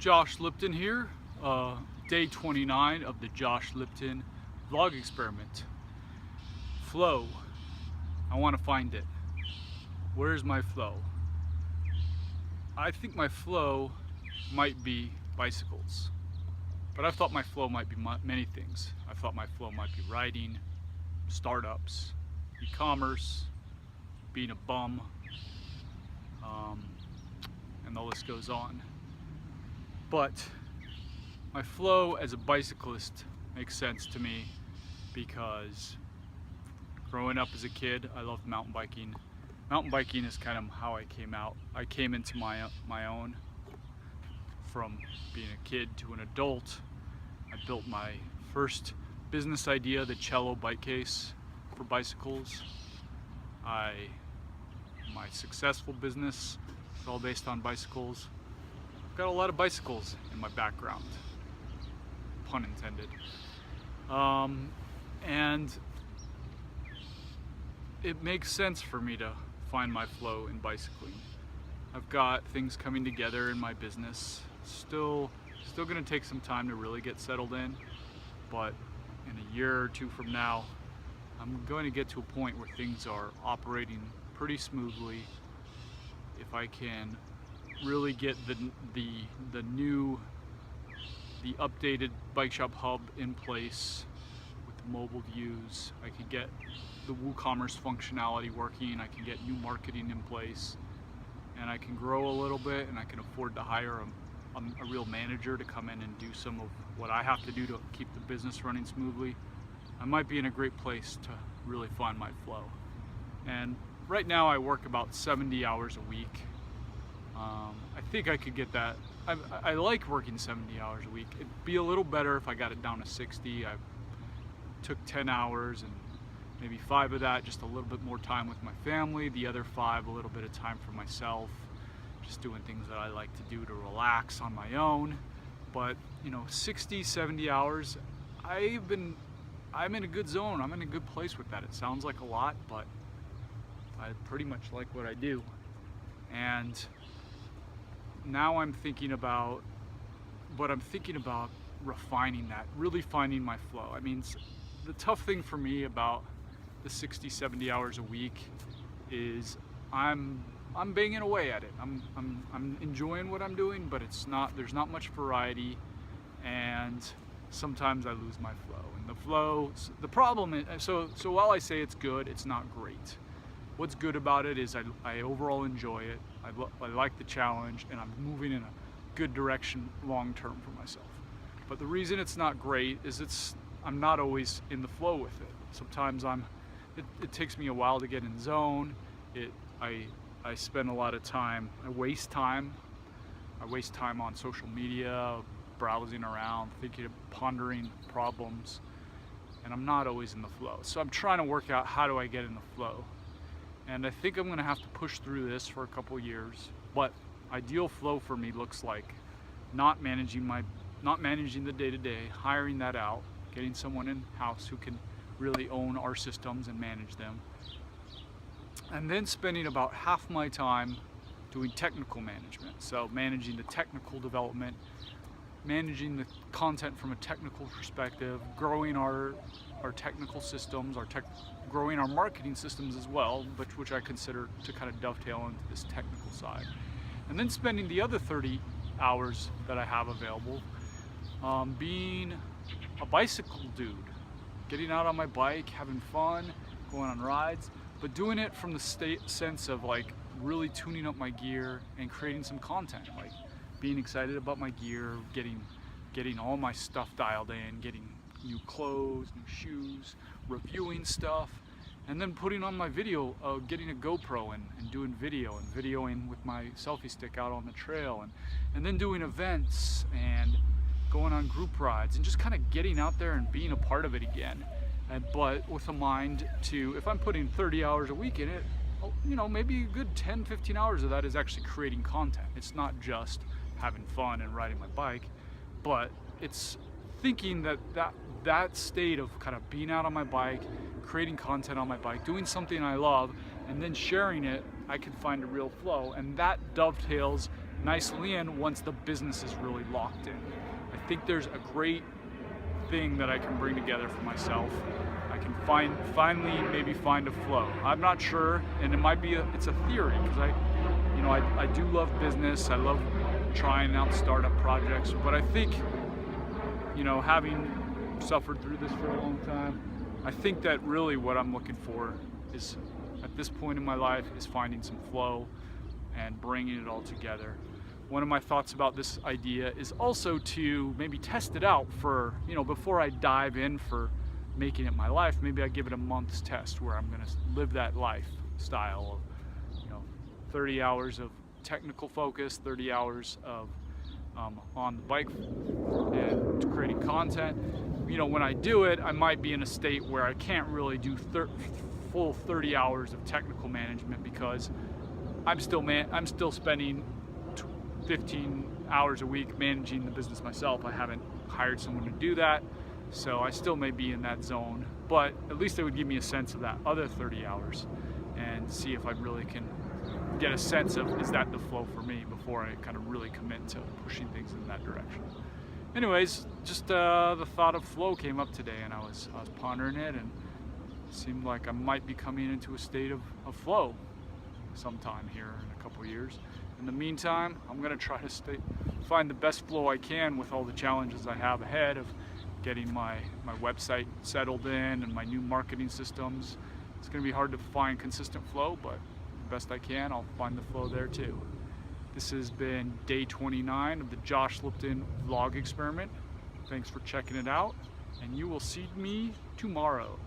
Josh Lipton here, day 29 of the Josh Lipton vlog experiment. Flow. I want to find it. Where's my flow? I think my flow might be bicycles, but I've thought my flow might be many things. I thought my flow might be writing, startups, e-commerce, being a bum, and the list goes on. But my flow as a bicyclist makes sense to me because growing up as a kid, I loved mountain biking. Mountain biking is kind of how I came out. I came into my own from being a kid to an adult. I built my first business idea, the Cello bike case for bicycles. My successful business is all based on bicycles. I've got a lot of bicycles in my background, pun intended. And it makes sense for me to find my flow in bicycling. I've got things coming together in my business. Still gonna take some time to really get settled in, but in a year or two from now, I'm going to get to a point where things are operating pretty smoothly. If I can really get the updated Bike Shop Hub in place with the mobile views, I can get the WooCommerce functionality working, I can get new marketing in place, and I can grow a little bit, and I can afford to hire a real manager to come in and do some of what I have to do to keep the business running smoothly. I might be in a great place to really find my flow. And right now I work about 70 hours a week. I think I could get that. I like working 70 hours a week. It'd be a little better if I got it down to 60. I took 10 hours and maybe 5 of that, just a little bit more time with my family. The other 5, a little bit of time for myself, just doing things that I like to do to relax on my own. But 60, 70 hours, I'm in a good zone. I'm in a good place with that. It sounds like a lot, but I pretty much like what I do. And now I'm thinking about refining that, really finding my flow. I mean, the tough thing for me about the 60, 70 hours a week is I'm banging away at it. I'm enjoying what I'm doing, but there's not much variety, and sometimes I lose my flow. And the problem is, so while I say it's good, it's not great. What's good about it is I overall enjoy it. I like the challenge, and I'm moving in a good direction long term for myself. But the reason it's not great is I'm not always in the flow with it. Sometimes it takes me a while to get in zone. I spend a lot of time, I waste time on social media, browsing around, pondering problems, and I'm not always in the flow. So I'm trying to work out, how do I get in the flow? And I think I'm gonna have to push through this for a couple years. But ideal flow for me looks like not managing the day-to-day, hiring that out, getting someone in-house who can really own our systems and manage them, and then spending about half my time doing technical management. So managing the technical development, managing the content from a technical perspective, growing our technical systems, growing our marketing systems as well, which I consider to kind of dovetail into this technical side. And then spending the other 30 hours that I have available being a bicycle dude, getting out on my bike, having fun, going on rides, but doing it from the sense of like really tuning up my gear and creating some content, like being excited about my gear, getting all my stuff dialed in, getting new clothes, new shoes, reviewing stuff, and then putting on my video, getting a GoPro and doing video and videoing with my selfie stick out on the trail, and then doing events and going on group rides and just kind of getting out there and being a part of it again. But with a mind to, if I'm putting 30 hours a week in it, maybe a good 10, 15 hours of that is actually creating content. It's not just having fun and riding my bike, but it's thinking that state of kind of being out on my bike, creating content on my bike, doing something I love, and then sharing it, I can find a real flow. And that dovetails nicely in once the business is really locked in. I think there's a great thing that I can bring together for myself. I can finally maybe find a flow. I'm not sure, and it might be it's a theory, because I do love business. I love trying out startup projects, but I think, having suffered through this for a long time, I think that really what I'm looking for is, at this point in my life, is finding some flow and bringing it all together. One of my thoughts about this idea is also to maybe test it out for, before I dive in for making it my life, maybe I give it a month's test where I'm going to live that lifestyle of, 30 hours of technical focus, 30 hours of on the bike and creating content. When I do it, I might be in a state where I can't really do full 30 hours of technical management, because I'm still spending 15 hours a week managing the business myself. I haven't hired someone to do that, so I still may be in that zone, but at least it would give me a sense of that other 30 hours and see if I really can get a sense of, is that the flow for me, before I kind of really commit to pushing things in that direction. Anyways, just the thought of flow came up today, and I was pondering it, and it seemed like I might be coming into a state of flow sometime here in a couple years. In the meantime, I'm going to try to find the best flow I can with all the challenges I have ahead of getting my website settled in and my new marketing systems. It's going to be hard to find consistent flow, but the best I can, I'll find the flow there too. This has been day 29 of the Josh Lipton vlog experiment. Thanks for checking it out, and you will see me tomorrow.